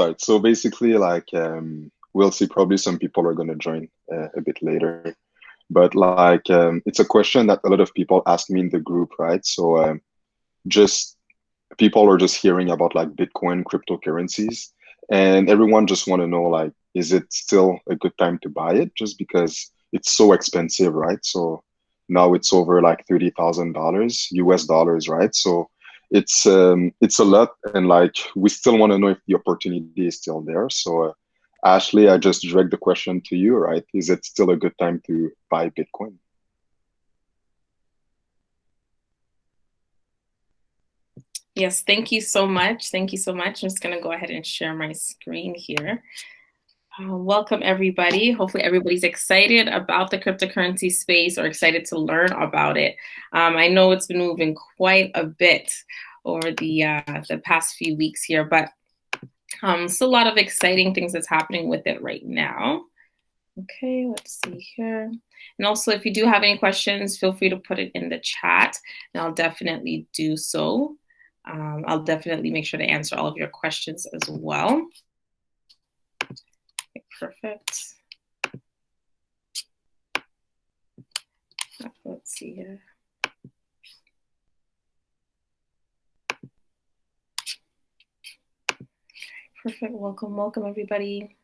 Right. So basically, we'll see. Probably some people are going to join a bit later, but it's a question that a lot of people ask me in the group, right? So just people are just hearing about like Bitcoin, cryptocurrencies, and everyone just want to know like, is it still a good time to buy it? Just because it's so expensive, right? So now it's over like $30,000 US dollars, right? So it's a lot, and like we still want to know if the opportunity is still there. So Ashley, I just direct the question to you, right? Is it still a good time to buy Bitcoin? Yes, thank you so much. Thank you so much. I'm just going to go ahead and share my screen here. Welcome, everybody. Hopefully, everybody's excited about the cryptocurrency space or excited to learn about it. I know it's been moving quite a bit over the past few weeks here, but still a lot of exciting things that's happening with it right now. Okay, let's see here. And also, if you do have any questions, feel free to put it in the chat, and I'll definitely do so. I'll definitely make sure to answer all of your questions as well. Okay, perfect. Let's see here. Perfect. Welcome, welcome, everybody.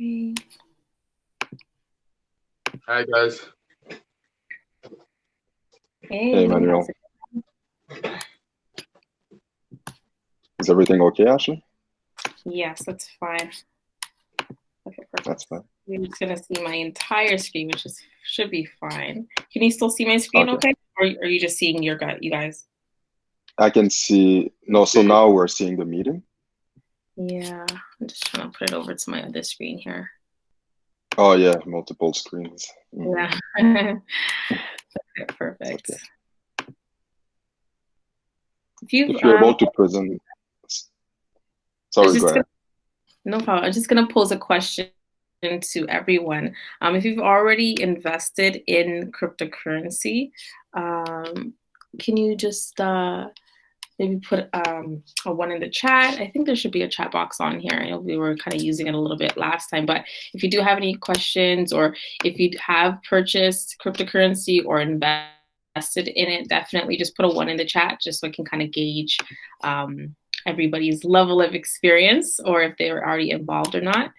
Okay. Hi, guys. Hey, Emmanuel. Is everything okay, Ashley? Yes, that's fine. Okay, perfect. That's fine. You're just gonna see my entire screen, which should be fine. Can you still see my screen okay? Or are you just seeing you guys? I can see, no, so now we're seeing the meeting. Yeah, I'm just trying to put it over to my other screen here. Oh yeah, multiple screens. Yeah. Okay, perfect. Okay. If you're about to present, sorry, go ahead. No problem. I'm just gonna pose a question to everyone. If you've already invested in cryptocurrency, can you just maybe put a one in the chat? I think there should be a chat box on here. I know we were kind of using it a little bit last time, but if you do have any questions or if you have purchased cryptocurrency or invested in it, definitely just put a one in the chat just so I can kind of gauge everybody's level of experience or if they were already involved or not.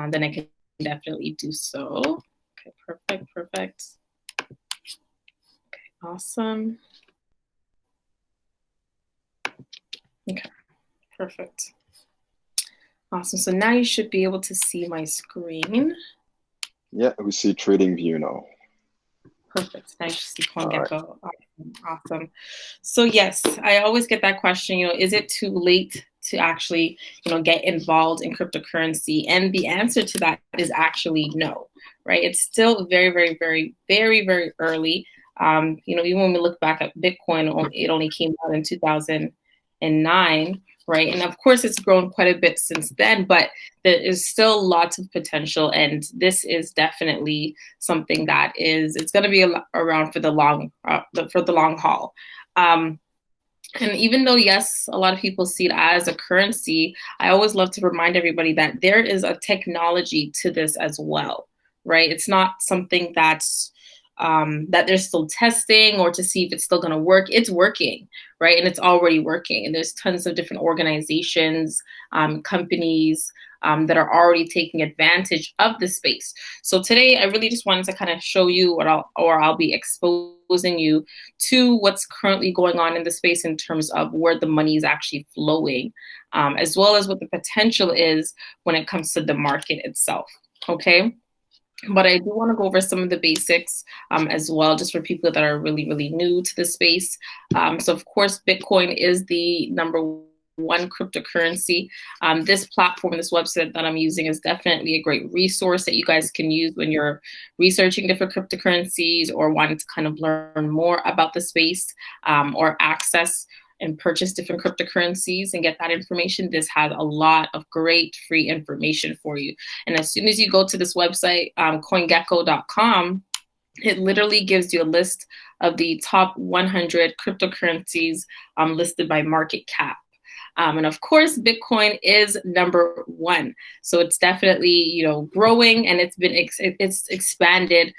Then I can definitely do so. Okay, perfect. Okay, awesome. Okay, perfect. Awesome. So now you should be able to see my screen. Yeah, we see TradingView now. Perfect. Now you should see CoinGecko. Awesome. So yes, I always get that question, is it too late to actually, get involved in cryptocurrency? And the answer to that is actually no, right? It's still very, very, very, very, very early. Even when we look back at Bitcoin, it only came out in 2009, right? And of course, it's grown quite a bit since then, but there is still lots of potential. And this is definitely something that it's going to be around for the long haul. And even though, yes, a lot of people see it as a currency, I always love to remind everybody that there is a technology to this as well, right? It's not something that they're still testing or to see if it's still going to work. It's working, right? And it's already working. And there's tons of different organizations, companies that are already taking advantage of the space. So today, I really just wanted to kind of show you I'll be exposing you to what's currently going on in the space in terms of where the money is actually flowing, as well as what the potential is when it comes to the market itself. Okay. But I do want to go over some of the basics as well, just for people that are really, really new to the space. So, of course, Bitcoin is the number one cryptocurrency. This platform, this website that I'm using is definitely a great resource that you guys can use when you're researching different cryptocurrencies or wanting to kind of learn more about the space or access and purchase different cryptocurrencies and get that information. This has a lot of great free information for you. And as soon as you go to this website, coingecko.com, It literally gives you a list of the top 100 cryptocurrencies listed by market cap. And of course, Bitcoin is number one. So it's definitely, growing, and it's expanded,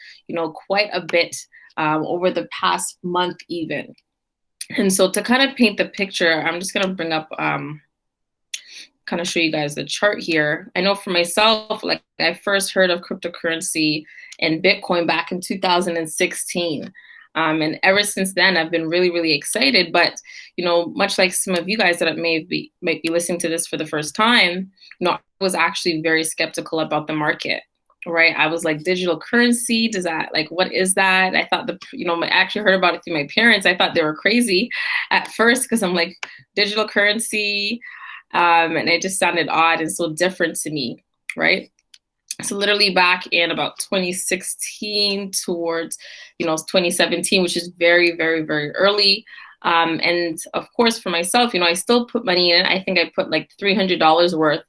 quite a bit over the past month even. And so to kind of paint the picture, I'm just going to bring up, kind of show you guys the chart here. I know for myself, like I first heard of cryptocurrency and Bitcoin back in 2016. And ever since then, I've been really, really excited. But, much like some of you guys that might be listening to this for the first time, I was actually very skeptical about the market, right? I was like, digital currency, does that, like, what is that? I thought I actually heard about it through my parents. I thought they were crazy at first because I'm like, digital currency, and it just sounded odd and so different to me, right? So literally back in about 2016 towards, 2017, which is very, very, very early. And of course, for myself, I still put money in it. I think I put like $300 worth.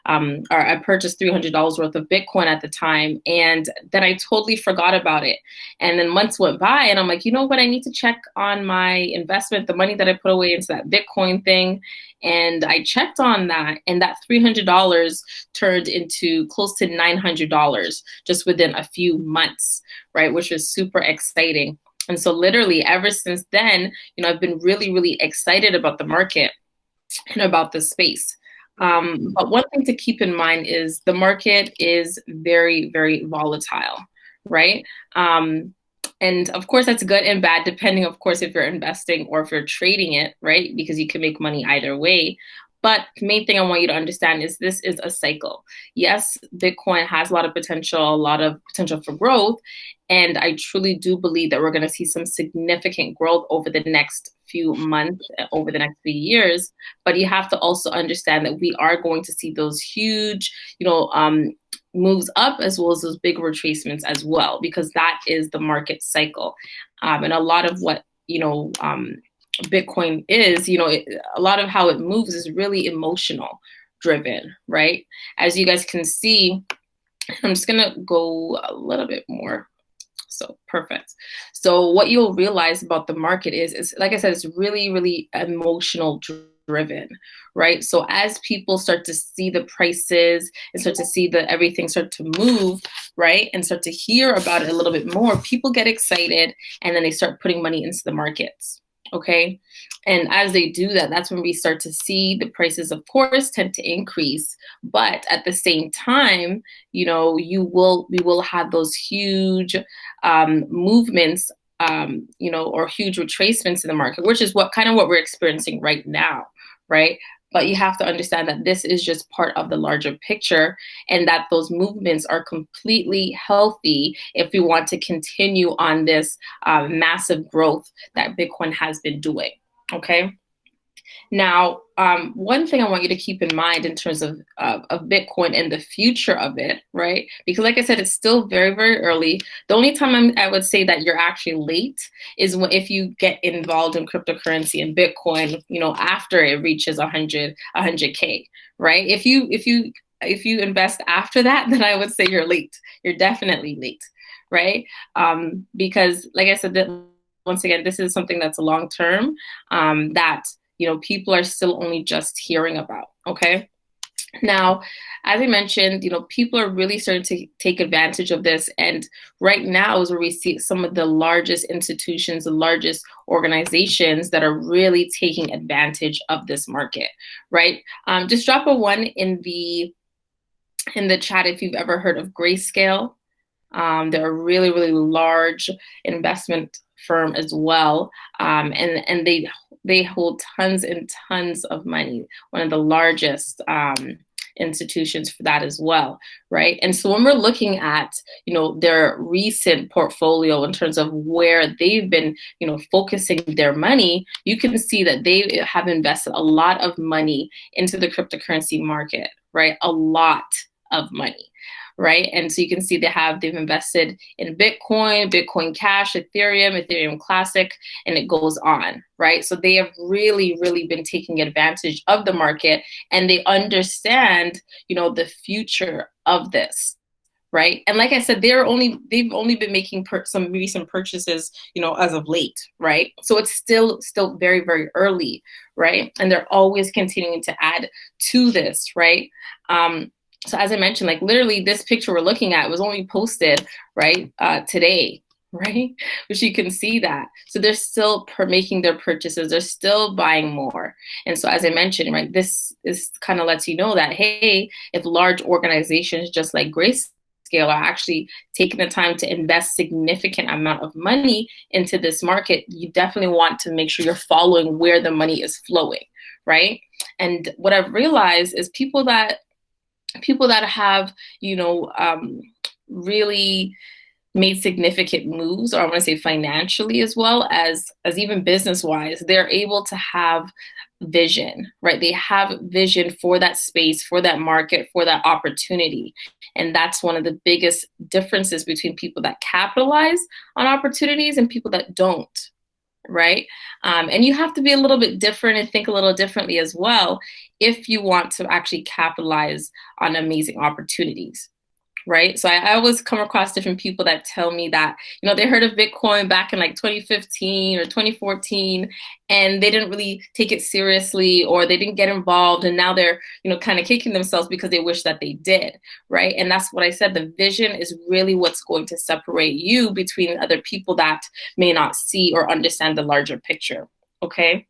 Or I purchased $300 worth of Bitcoin at the time, and then I totally forgot about it. And then months went by, and I'm like, you know what? I need to check on my investment, the money that I put away into that Bitcoin thing. And I checked on that, and that $300 turned into close to $900 just within a few months, right? Which was super exciting. And so literally ever since then, I've been really, really excited about the market and about the space. But one thing to keep in mind is the market is very, very volatile, right? And of course, that's good and bad, depending, of course, if you're investing or if you're trading it, right? Because you can make money either way. But the main thing I want you to understand is this is a cycle. Yes, Bitcoin has a lot of potential for growth. And I truly do believe that we're going to see some significant growth over the next few months, over the next few years. But you have to also understand that we are going to see those huge, moves up as well as those big retracements as well, because that is the market cycle. And a lot of what, Bitcoin is, a lot of how it moves is really emotional driven, right? As you guys can see, I'm just going to go a little bit more. So perfect. So what you'll realize about the market is like I said, it's really, really emotional driven, right? So as people start to see the prices and start to see everything start to move, right, and start to hear about it a little bit more, people get excited and then they start putting money into the markets. Okay. And as they do that, that's when we start to see the prices, of course, tend to increase. But at the same time, we will have those huge movements, or huge retracements in the market, which is what we're experiencing right now. Right. But you have to understand that this is just part of the larger picture, and that those movements are completely healthy if we want to continue on this massive growth that Bitcoin has been doing. Okay. Now, one thing I want you to keep in mind in terms of Bitcoin and the future of it, right? Because like I said, it's still very, very early. The only time I would say that you're actually late is if you get involved in cryptocurrency and Bitcoin, after it reaches 100K, right? If you invest after that, then I would say you're late. You're definitely late, right? Because like I said, once again, this is something that's a long term that people are still only just hearing about. Okay. Now, as I mentioned, people are really starting to take advantage of this. And right now is where we see some of the largest institutions, the largest organizations that are really taking advantage of this market, right? Just drop a 1 in the chat if you've ever heard of Grayscale. They're a really, really large investment firm as well. And they hold tons and tons of money, one of the largest institutions for that as well, right? And so when we're looking at, their recent portfolio in terms of where they've been, focusing their money, you can see that they have invested a lot of money into the cryptocurrency market, right? A lot of money. Right. And so you can see they've invested in Bitcoin, Bitcoin Cash, Ethereum, Ethereum Classic, and it goes on. Right. So they have really, really been taking advantage of the market, and they understand, the future of this. right? And like I said, they've only been making some recent purchases, as of late, right? So it's still very, very early, right? And they're always continuing to add to this, right? So as I mentioned, like literally this picture we're looking at was only posted, right, today, right? Which you can see that. So they're still making their purchases. They're still buying more. And so as I mentioned, right, this is kind of lets you know that, hey, if large organizations just like Grace are actually taking the time to invest significant amount of money into this market, you definitely want to make sure you're following where the money is flowing, right? And what I've realized is people that have, really made significant moves, or I want to say financially as well as even business wise, they're able to have vision, right? They have vision for that space, for that market, for that opportunity. And that's one of the biggest differences between people that capitalize on opportunities and people that don't, right? And you have to be a little bit different and think a little differently as well if you want to actually capitalize on amazing opportunities. Right. So I always come across different people that tell me that, they heard of Bitcoin back in like 2015 or 2014, and they didn't really take it seriously, or they didn't get involved. And now they're, kind of kicking themselves because they wish that they did. Right. And that's what I said. The vision is really what's going to separate you between other people that may not see or understand the larger picture. OK.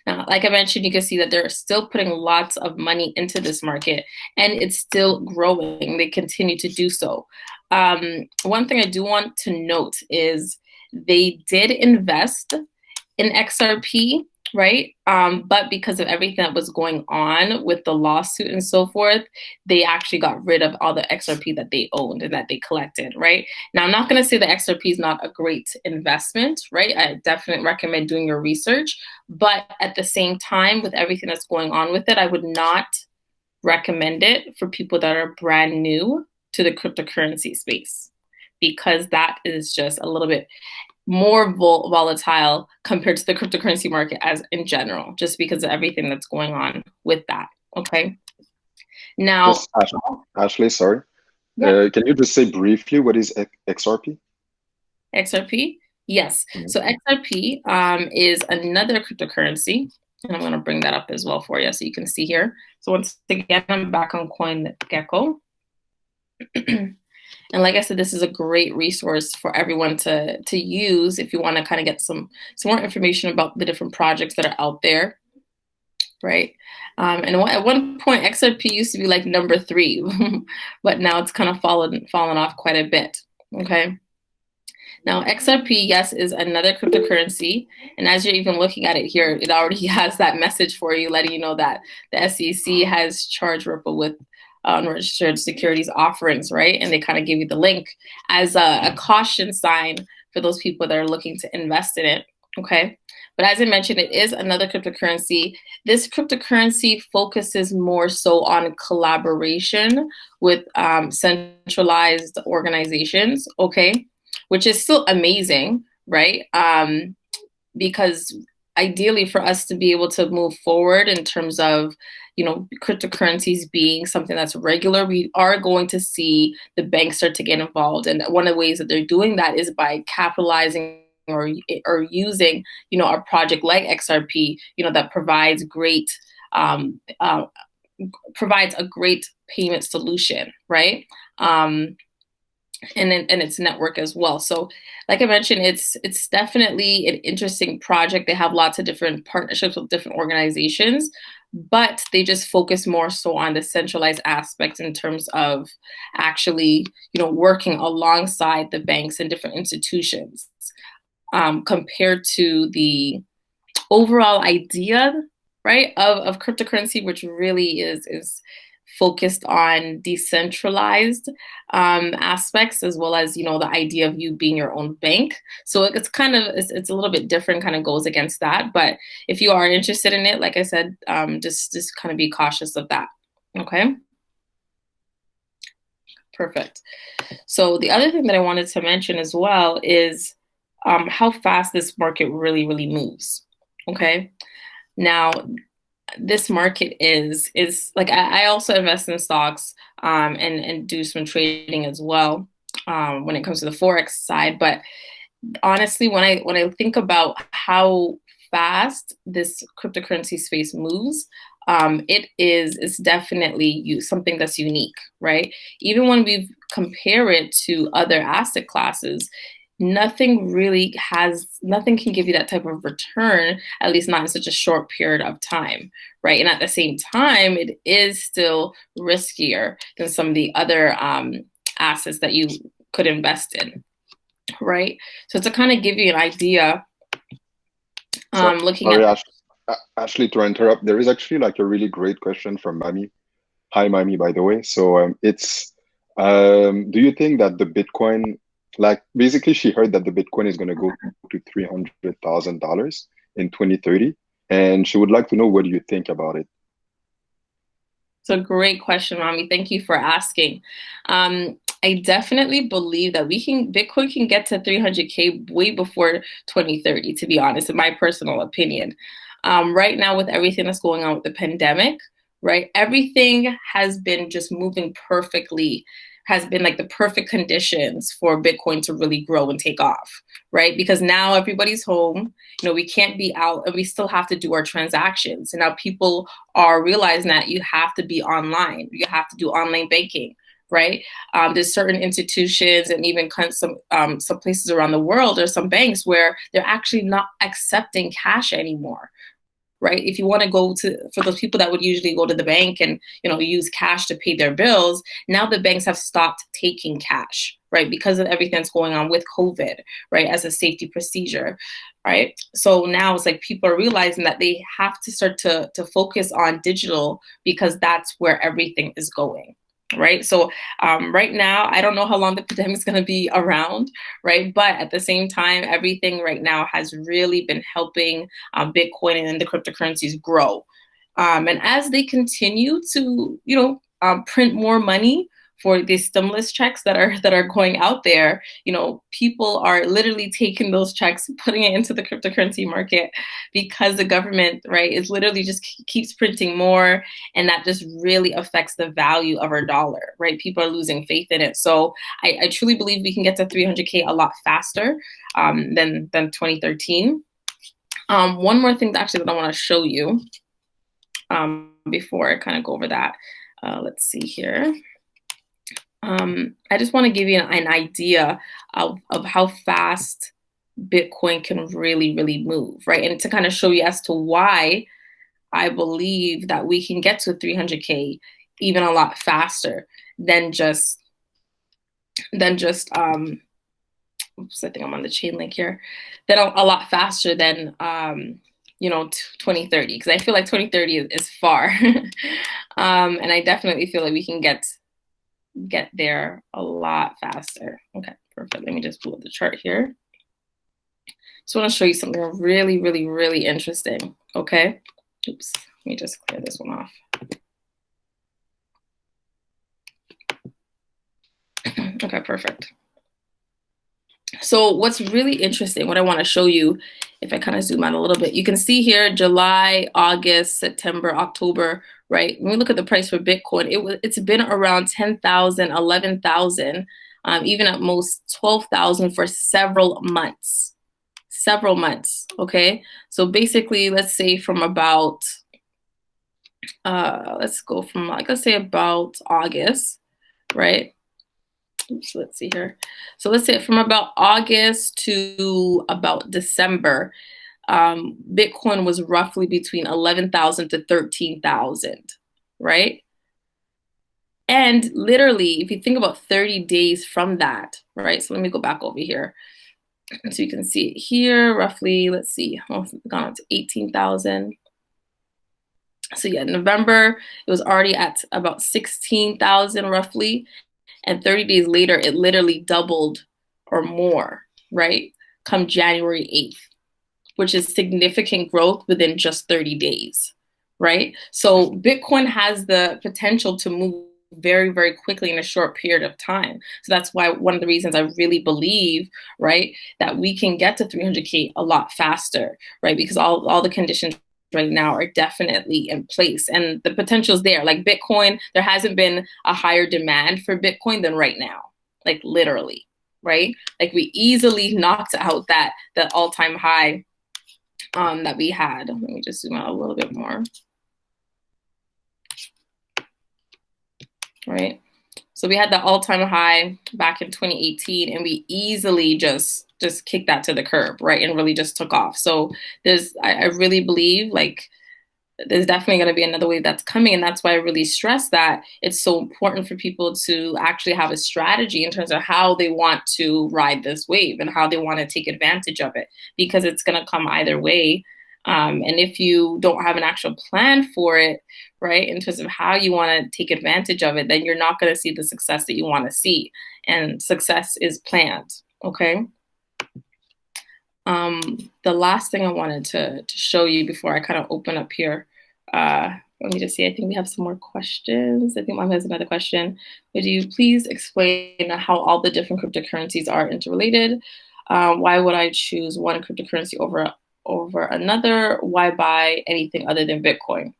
Now, like I mentioned, you can see that they're still putting lots of money into this market, and it's still growing. They continue to do so. One thing I do want to note is they did invest in XRP, right? But because of everything that was going on with the lawsuit and so forth, they actually got rid of all the XRP that they owned and that they collected, right? Now, I'm not going to say the XRP is not a great investment, right? I definitely recommend doing your research. But at the same time, with everything that's going on with it, I would not recommend it for people that are brand new to the cryptocurrency space, because that is just a little bit more volatile compared to the cryptocurrency market as in general, just because of everything that's going on with that. Okay. Now, just Ashley, sorry. Yeah. Can you just say briefly what is XRP? XRP? Yes. Mm-hmm. So XRP is another cryptocurrency. And I'm going to bring that up as well for you so you can see here. So once again, I'm back on CoinGecko. And like I said, this is a great resource for everyone to use if you want to kind of get some more information about the different projects that are out there, right? And at one point, XRP used to be like number 3, but now it's kind of fallen off quite a bit, okay? Now, XRP, yes, is another cryptocurrency. And as you're even looking at it here, it already has that message for you, letting you know that the SEC has charged Ripple with unregistered securities offerings, right? And they kind of give you the link as a caution sign for those people that are looking to invest in it, okay? But as I mentioned, it is another cryptocurrency. This cryptocurrency focuses more so on collaboration with centralized organizations, okay? Which is still amazing, right? Because ideally for us to be able to move forward in terms of, cryptocurrencies being something that's regular, we are going to see the banks start to get involved. And one of the ways that they're doing that is by capitalizing or using, a project like XRP, that provides provides a great payment solution, right? And its network as well. So like I mentioned, it's definitely an interesting project. They have lots of different partnerships with different organizations, but they just focus more so on the centralized aspects in terms of actually, working alongside the banks and different institutions, compared to the overall idea, right, of cryptocurrency, which really is focused on decentralized aspects, as well as, the idea of you being your own bank. So it's kind of, it's a little bit different, kind of goes against that. But if you are interested in it, like I said, just kind of be cautious of that. Okay. Perfect. So the other thing that I wanted to mention as well is how fast this market really, really moves. Okay. Now, this market is like I also invest in stocks and do some trading as well when it comes to the forex side. But honestly, when I think about how fast this cryptocurrency space moves, it's definitely something that's unique, right? Even when we compare it to other asset classes, nothing can give you that type of return, at least not in such a short period of time, right? And at the same time, it is still riskier than some of the other assets that you could invest in, right? So to kind of give you an idea, looking Sorry, at Ashley, to interrupt. There is actually like a really great question from Mami. Hi, Mami, by the way. So do you think that the Bitcoin, like basically she heard that the Bitcoin is going to go to $300,000 in 2030, and she would like to know what do you think about it? It's a great question, Mommy. Thank you for asking. I definitely believe that Bitcoin can get to 300K way before 2030, to be honest, in my personal opinion. Right now, with everything that's going on with the pandemic, right, everything has been just moving perfectly, has been like the perfect conditions for Bitcoin to really grow and take off, right? Because now everybody's home, we can't be out and we still have to do our transactions. And now people are realizing that you have to be online, you have to do online banking, right? There's certain institutions and even some places around the world or some banks where they're actually not accepting cash anymore, right? If you want to for those people that would usually go to the bank and use cash to pay their bills, now the banks have stopped taking cash, right? Because of everything that's going on with COVID, right? As a safety procedure, right? So now it's like people are realizing that they have to start to focus on digital because that's where everything is going. Right. So right now, I don't know how long the pandemic is going to be around. Right. But at the same time, everything right now has really been helping Bitcoin and the cryptocurrencies grow. And as they continue to, print more money for these stimulus checks that are going out there, people are literally taking those checks, putting it into the cryptocurrency market because the government, right, is literally just keeps printing more, and that just really affects the value of our dollar, right? People are losing faith in it. So I truly believe we can get to 300K a lot faster than 2013. One more thing that I want to show you before I kind of go over that. Let's see here. I just want to give you an idea of how fast Bitcoin can really, really move, right? And to kind of show you as to why I believe that we can get to 300K even a lot faster than just oops, I think I'm on the chain link here, then a lot faster than 2030, because I feel like 2030 is far. And I definitely feel like we can get there a lot faster. Okay, perfect. Let me just pull up the chart here. Just want to show you something really, really, really interesting. Okay. Oops. Let me just clear this one off. Okay, perfect. So what's really interesting, what I want to show you, if I kind of zoom out a little bit, you can see here July, August, September, October, right? When we look at the price for Bitcoin, it's been around 10,000, 11,000, even at most 12,000 for several months, okay? So basically, let's say from about, let's go from like, let's say about August, right? Oops, let's see here. So let's say from about August to about December, Bitcoin was roughly between 11,000 to 13,000, right? And literally, if you think about 30 days from that, right? So let me go back over here. So you can see it here, roughly, let's see, it's gone up to 18,000. So yeah, November, it was already at about 16,000 roughly. And 30 days later, it literally doubled or more, right? Come January 8th, which is significant growth within just 30 days, right? So Bitcoin has the potential to move very, very quickly in a short period of time. So that's why one of the reasons I really believe, right, that we can get to 300K a lot faster, right? Because all the conditions right now are definitely in place, and the potential is there. Like Bitcoin, there hasn't been a higher demand for Bitcoin than right now, like literally, right? Like we easily knocked out that all-time high that we had. Let me just zoom out a little bit more. Right? So we had the all-time high back in 2018, and we easily just kicked that to the curb, right? And really just took off. So I really believe like there's definitely going to be another wave that's coming. And that's why I really stress that it's so important for people to actually have a strategy in terms of how they want to ride this wave and how they want to take advantage of it, because it's going to come either way. And if you don't have an actual plan for it, right, in terms of how you want to take advantage of it, then you're not going to see the success that you want to see. And success is planned, okay? The last thing I wanted to show you before I kind of open up here, let me just see, I think we have some more questions. I think Mom has another question. Would you please explain how all the different cryptocurrencies are interrelated? Why would I choose one cryptocurrency over another? Why buy anything other than Bitcoin?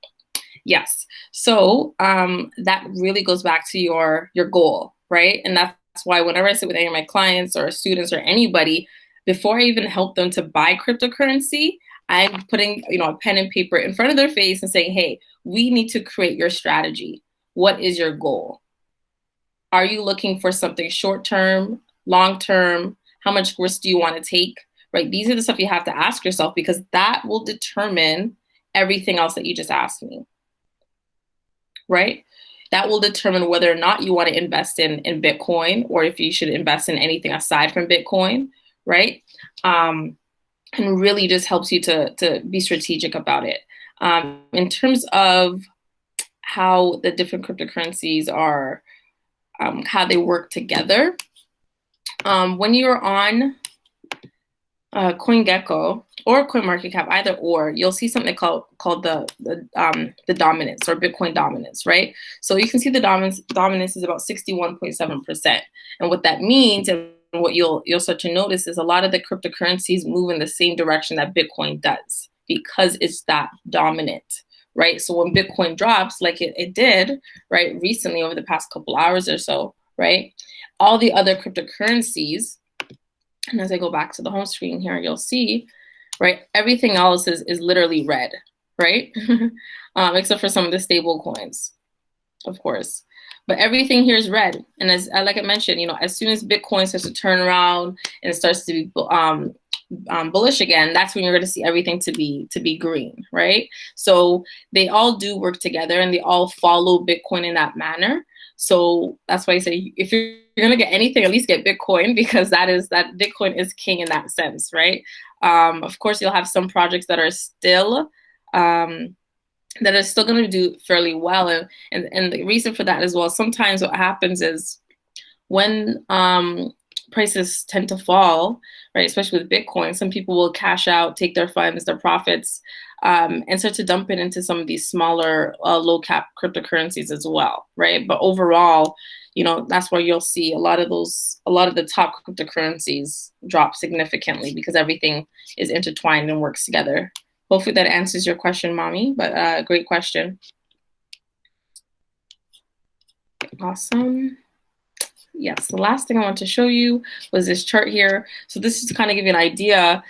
Yes. So that really goes back to your goal, right? And that's why whenever I sit with any of my clients or students or anybody, before I even help them to buy cryptocurrency, I'm putting, a pen and paper in front of their face and saying, hey, we need to create your strategy. What is your goal? Are you looking for something short-term, long-term? How much risk do you want to take? Right? These are the stuff you have to ask yourself, because that will determine everything else that you just asked me. Right? That will determine whether or not you want to invest in Bitcoin, or if you should invest in anything aside from Bitcoin, right? And really just helps you to be strategic about it. In terms of how the different cryptocurrencies are, how they work together, when you're on CoinGecko or CoinMarketCap, either or, you'll see something called the dominance, or Bitcoin dominance, right? So you can see the dominance is about 61.7%. And what that means, and what you'll start to notice, is a lot of the cryptocurrencies move in the same direction that Bitcoin does, because it's that dominant, right? So when Bitcoin drops, like it did, right, recently over the past couple hours or so, right, all the other cryptocurrencies, and as I go back to the home screen here, you'll see, right, everything else is literally red, right? Except for some of the stable coins, of course. But everything here is red. And as like I mentioned, as soon as Bitcoin starts to turn around and it starts to be bullish again, that's when you're going to see everything to be green, right? So they all do work together, and they all follow Bitcoin in that manner. So that's why I say, if you're going to get anything, at least get Bitcoin, because that Bitcoin is king in that sense, right? Of course, you'll have some projects that are still going to do fairly well. And the reason for that as well, sometimes what happens is when prices tend to fall, right, especially with Bitcoin, some people will cash out, take their funds, their profits, and start to dump it into some of these smaller low cap cryptocurrencies as well, right? But overall, that's where you'll see a lot of the top cryptocurrencies drop significantly, because everything is intertwined and works together. Hopefully that answers your question, Mommy, but great question. Awesome. Yes, the last thing I want to show you was this chart here. So this is to kind of give you an idea,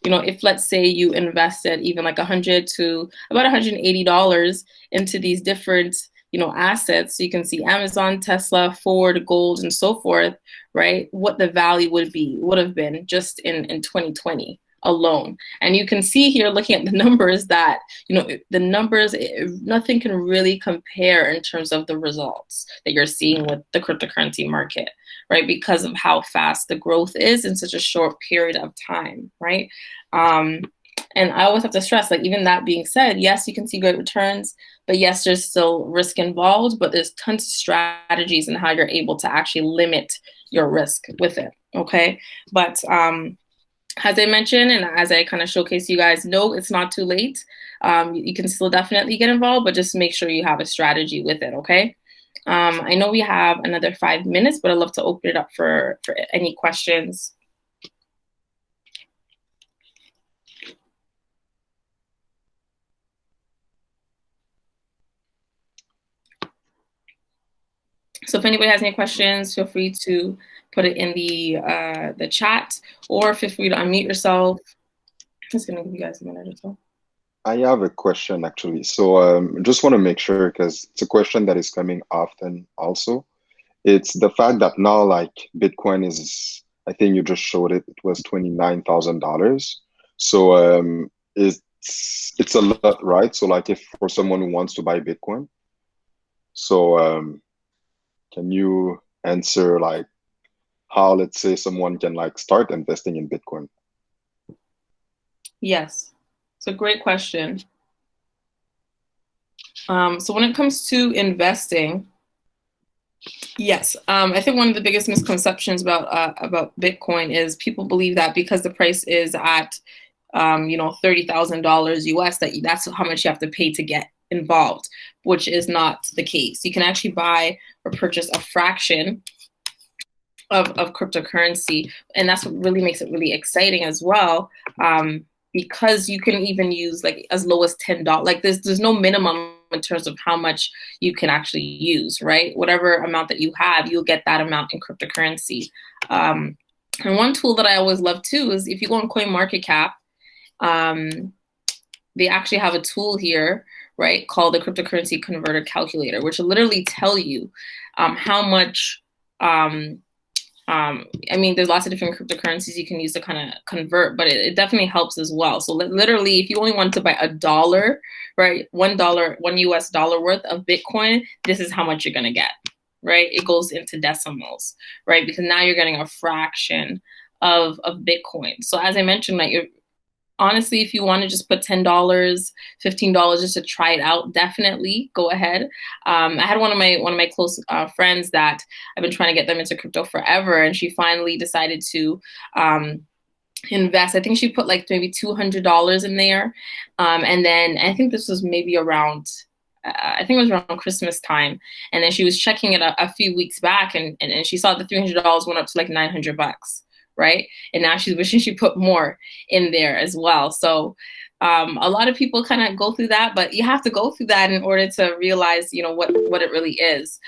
if let's say you invested even like $100 to about $180 into these different, assets. So you can see Amazon, Tesla, Ford, gold, and so forth, right? What the value would have been just in 2020 alone. And you can see here, looking at the numbers, that the numbers, nothing can really compare in terms of the results that you're seeing with the cryptocurrency market, right? Because of how fast the growth is in such a short period of time, right? And I always have to stress, like, even that being said, yes, you can see great returns, but yes, there's still risk involved, but there's tons of strategies in how you're able to actually limit your risk with it, okay? But as I mentioned, and as I kind of showcase you guys, no, it's not too late. You can still definitely get involved, but just make sure you have a strategy with it, okay? I know we have another 5 minutes, but I'd love to open it up for any questions. So if anybody has any questions, feel free to put it in the chat, or feel free to unmute yourself. I'm just gonna give you guys a minute or so. I have a question actually. So just want to make sure because it's a question that is coming often also. It's the fact that now like Bitcoin is, I think you just showed it, it was $29,000. So it's a lot, right? So like if for someone who wants to buy Bitcoin, so can you answer like how, let's say, someone can like start investing in Bitcoin? Yes, it's a great question. So when it comes to investing, yes, I think one of the biggest misconceptions about Bitcoin is people believe that because the price is at $30,000 US, that's how much you have to pay to get involved, which is not the case. You can actually buy or purchase a fraction of cryptocurrency, and that's what really makes it really exciting as well. Because you can even use like as low as $10. Like there's no minimum in terms of how much you can actually use, right? Whatever amount that you have, you'll get that amount in cryptocurrency. And one tool that I always love too is if you go on CoinMarketCap, they actually have a tool here, right, called the cryptocurrency converter calculator, which will literally tell you how much I mean, there's lots of different cryptocurrencies you can use to kind of convert, but it definitely helps as well. So literally, if you only want to buy $1, right, $1, $1 worth of Bitcoin, this is how much you're going to get, right? It goes into decimals, right? Because now you're getting a fraction of Bitcoin. So as I mentioned, like you're honestly, if you want to just put $10, $15 just to try it out, definitely go ahead. I had one of my close friends that I've been trying to get them into crypto forever, and she finally decided to invest. I think she put like maybe $200 in there, and then I think this was maybe around. I think it was around Christmas time, and then she was checking it a few weeks back, and she saw the $300 went up to like $900, right? And now she's wishing she put more in there as well. So a lot of people kind of go through that, but you have to go through that in order to realize, what it really is.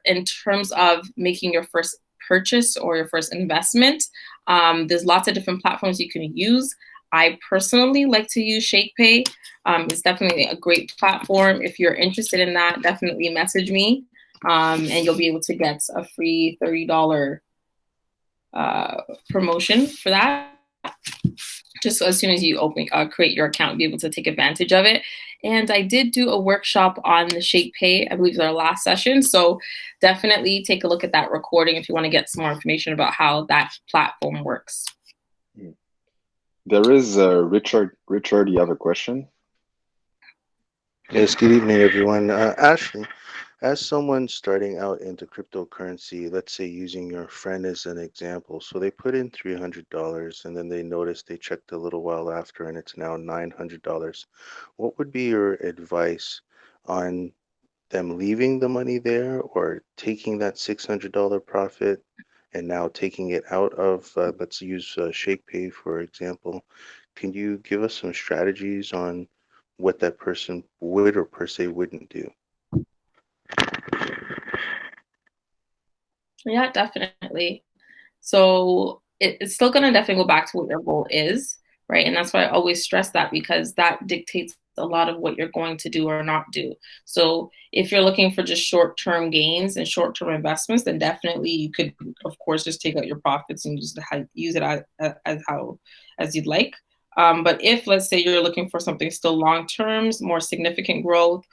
In terms of making your first purchase or your first investment, there's lots of different platforms you can use. I personally like to use ShakePay. It's definitely a great platform. If you're interested in that, definitely message me, and you'll be able to get a free $30 promotion for that. Just as soon as you create your account, be able to take advantage of it. And I did do a workshop on the ShakePay, I believe, our last session. So definitely take a look at that recording if you want to get some more information about how that platform works. There is Richard. Richard, you have a question? Yes, good evening, everyone. Ashley, as someone starting out into cryptocurrency, let's say using your friend as an example, so they put in $300 and then they noticed they checked a little while after and it's now $900. What would be your advice on them leaving the money there or taking that $600 profit and now taking it out of, let's use ShakePay, for example? Can you give us some strategies on what that person would or per se wouldn't do? Yeah, definitely. So it's still going to definitely go back to what your goal is, right? And that's why I always stress that, because that dictates a lot of what you're going to do or not do. So if you're looking for just short-term gains and short-term investments, then definitely you could, of course, just take out your profits and use it as you'd like. But if, let's say, you're looking for something still long-term, more significant growth,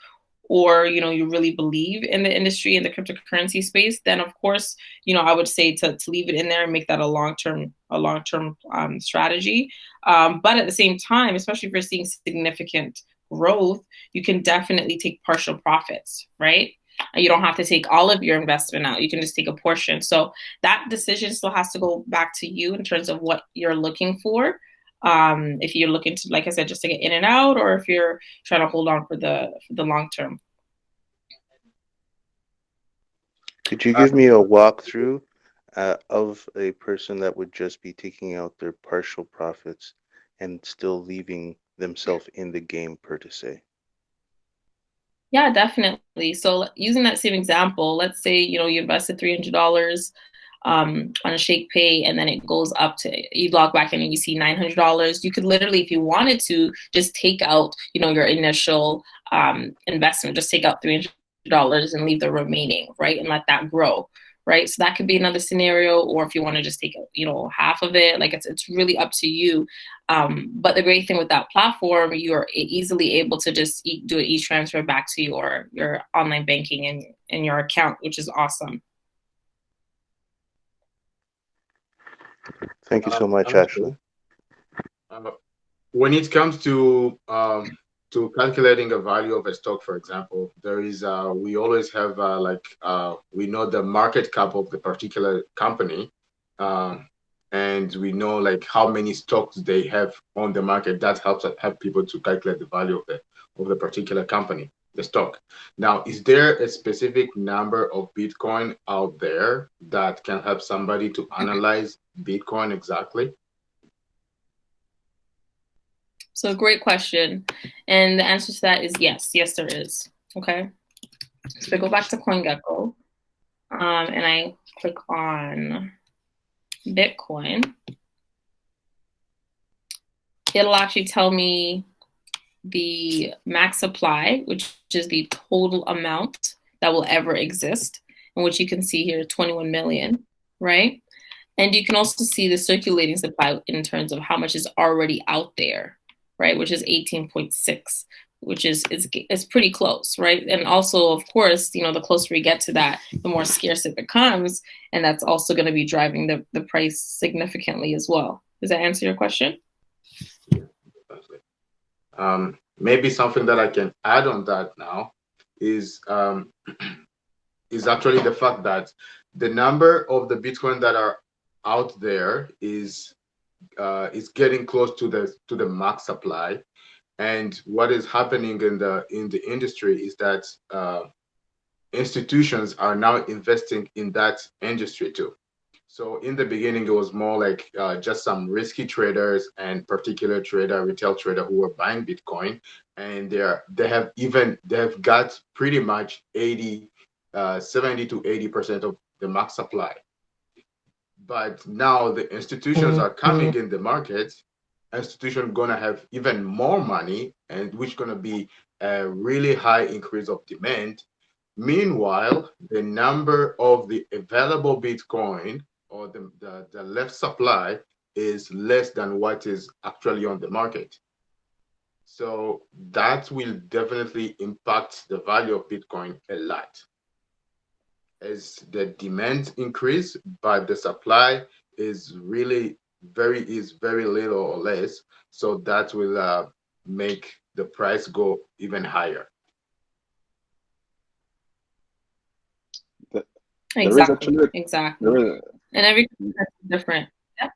or you really believe in the industry, in the cryptocurrency space, then of course I would say to leave it in there and make that a long-term strategy. But at the same time, especially if you're seeing significant growth, you can definitely take partial profits, right? You don't have to take all of your investment out. You can just take a portion. So that decision still has to go back to you in terms of what you're looking for. If you're looking to, like I said, just to get in and out, or if you're trying to hold on for the long term. Could you give me a walkthrough of a person that would just be taking out their partial profits and still leaving themselves in the game, per to say? Yeah, definitely. So using that same example, let's say, you know, you invested $300 on a Shake Pay, and then it goes up to, you log back in and you see $900. You could literally, if you wanted to, just take out, you know, your initial investment, just take out $300 and leave the remaining, right? And let that grow. Right. So that could be another scenario. Or if you want to just take, you know, half of it, like it's really up to you. But the great thing with that platform, you're easily able to just do an e-transfer back to your online banking and your account, which is awesome. Thank you so much, Ashley. When it comes to calculating a value of a stock, for example, there is we always have we know the market cap of the particular company, and we know like how many stocks they have on the market. That helps help people to calculate the value of the particular company, the stock. Now, is there a specific number of Bitcoin out there that can help somebody to analyze Bitcoin exactly? So great question. And the answer to that is yes. Yes, there is. Okay. So I go back to CoinGecko and I click on Bitcoin. It'll actually tell me the max supply, which is the total amount that will ever exist, and which you can see here, 21 million, right? And you can also see the circulating supply in terms of how much is already out there, right? Which is 18.6, which is pretty close, right? And also, of course, you know, the closer we get to that, the more scarce it becomes, and that's also going to be driving the price significantly as well. Does that answer your question? Maybe something that I can add on that now is actually the fact that the number of the Bitcoin that are out there is getting close to the max supply, and what is happening in the industry is that institutions are now investing in that industry too. So in the beginning, it was more like just some risky traders and particular retail trader who were buying Bitcoin, and they have got pretty much 70 to 80% of the max supply. But now the institutions are coming in the market. Institutions gonna have even more money, and which gonna be a really high increase of demand. Meanwhile, the number of the available Bitcoin or the left supply is less than what is actually on the market. So that will definitely impact the value of Bitcoin a lot. As the demand increase, but the supply is really very little or less. So that will make the price go even higher. Exactly. And everything is different. Yeah.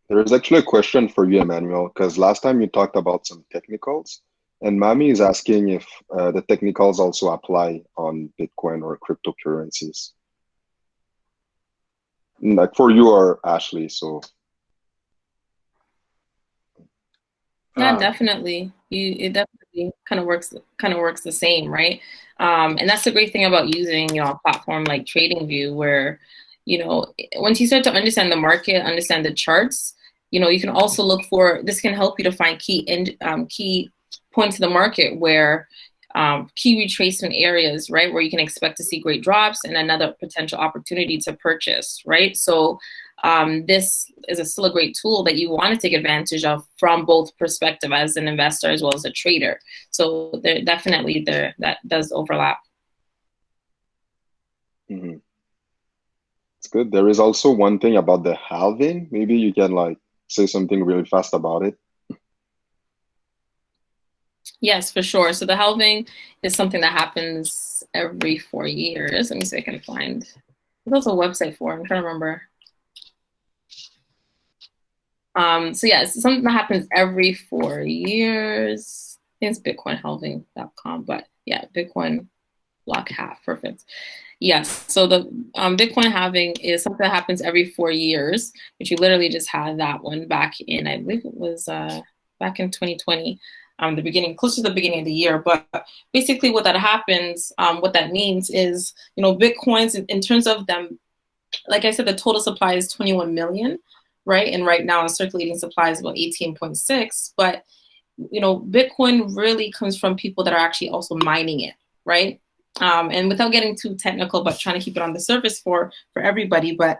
There is actually a question for you, Emmanuel, because last time you talked about some technicals, and Mami is asking if the technicals also apply on Bitcoin or cryptocurrencies. Like for you or Ashley, so. Yeah, definitely. It definitely kind of works the same, right? And that's the great thing about using, you know, a platform like TradingView, where, you know, once you start to understand the market, understand the charts, you know, you can also look for, this can help you to find key points of the market where key retracement areas, right, where you can expect to see great drops and another potential opportunity to purchase, right? So this is still a great tool that you want to take advantage of from both perspective as an investor as well as a trader. So that does overlap. Mm-hmm. It's good. There is also one thing about the halving. Maybe you can like say something really fast about it. Yes, for sure. So the halving is something that happens every 4 years. Let me see if I can find. There's also a website for it. I'm trying to remember. So yeah, it's something that happens every 4 years. I think it's bitcoinhalving.com, but yeah, Bitcoin block half. Perfect. Yes. So the Bitcoin halving is something that happens every 4 years, which you literally just had that one back in, I believe it was back in 2020. the beginning, close to the beginning of the year. But basically what that happens, what that means is, Bitcoins in terms of them, like I said, the total supply is 21 million, right? And right now, circulating supply is about 18.6. But, Bitcoin really comes from people that are actually also mining it, right? And without getting too technical, but trying to keep it on the surface for everybody, but,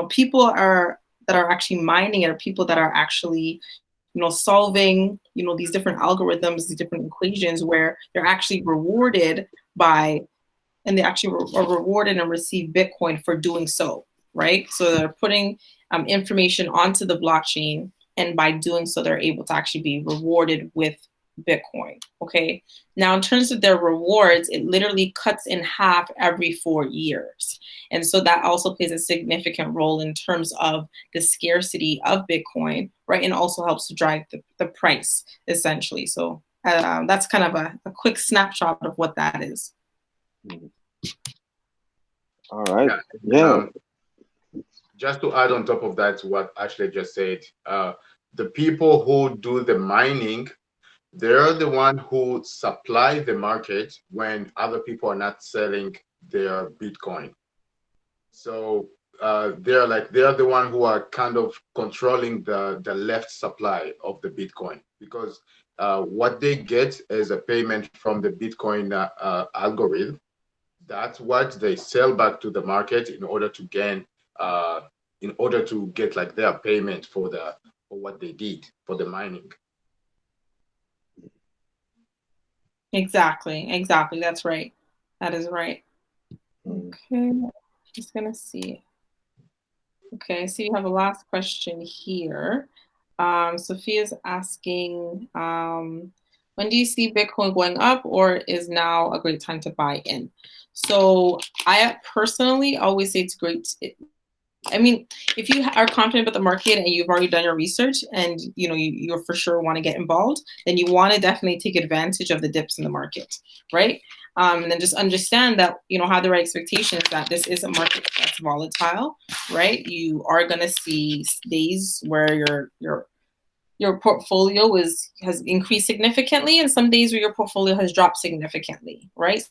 people that are actually mining it are people that are actually, solving, these different algorithms, these different equations where they're actually rewarded by, and they actually are rewarded and receive Bitcoin for doing so, right? So they're putting information onto the blockchain, and by doing so, they're able to actually be rewarded with Bitcoin, okay? Now, in terms of their rewards, it literally cuts in half every 4 years. And so that also plays a significant role in terms of the scarcity of Bitcoin, right? And also helps to drive the price, essentially. So that's kind of a quick snapshot of what that is. All right. Yeah. Just to add on top of that, what Ashley just said, the people who do the mining, they're the one who supply the market when other people are not selling their Bitcoin. So they're the one who are kind of controlling the left supply of the Bitcoin, because what they get is a payment from the Bitcoin algorithm. That's what they sell back to the market in order to gain, like their payment for what they did for the mining. Exactly. That's right. That is right. Okay, just gonna see. Okay, so you have a last question here. Sophia's asking, when do you see Bitcoin going up, or is now a great time to buy in? So I personally always say it's great. I mean, if you are confident about the market and you've already done your research and you for sure want to get involved, then you want to definitely take advantage of the dips in the market, right? And then just understand that, have the right expectations that this is a market that's volatile, right? You are going to see days where your portfolio has increased significantly, and some days where your portfolio has dropped significantly, right?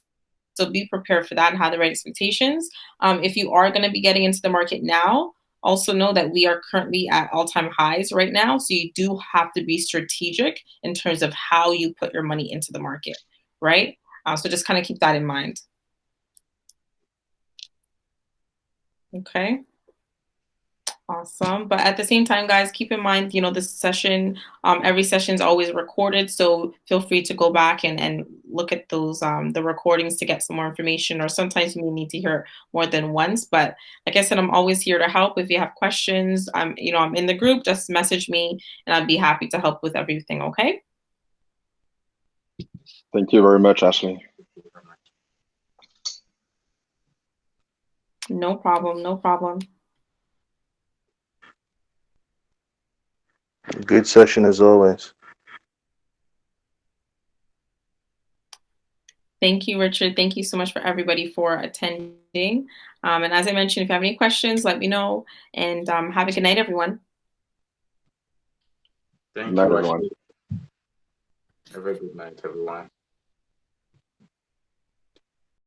So be prepared for that and have the right expectations. If you are going to be getting into the market now, also know that we are currently at all-time highs right now. So you do have to be strategic in terms of how you put your money into the market, right? So just kind of keep that in mind. Okay. Awesome. But at the same time, guys, keep in mind, this session, every session is always recorded. So feel free to go back and look at those, the recordings to get some more information, or sometimes you may need to hear more than once. But like I said, I'm always here to help. If you have questions, I'm in the group, just message me and I'd be happy to help with everything. Okay. Thank you very much, Ashley. No problem. No problem. Good session as always. Thank you, Richard. Thank you so much for everybody for attending. And as I mentioned, if you have any questions, let me know. And have a good night, everyone. Thank you, everyone. Have a good night, everyone.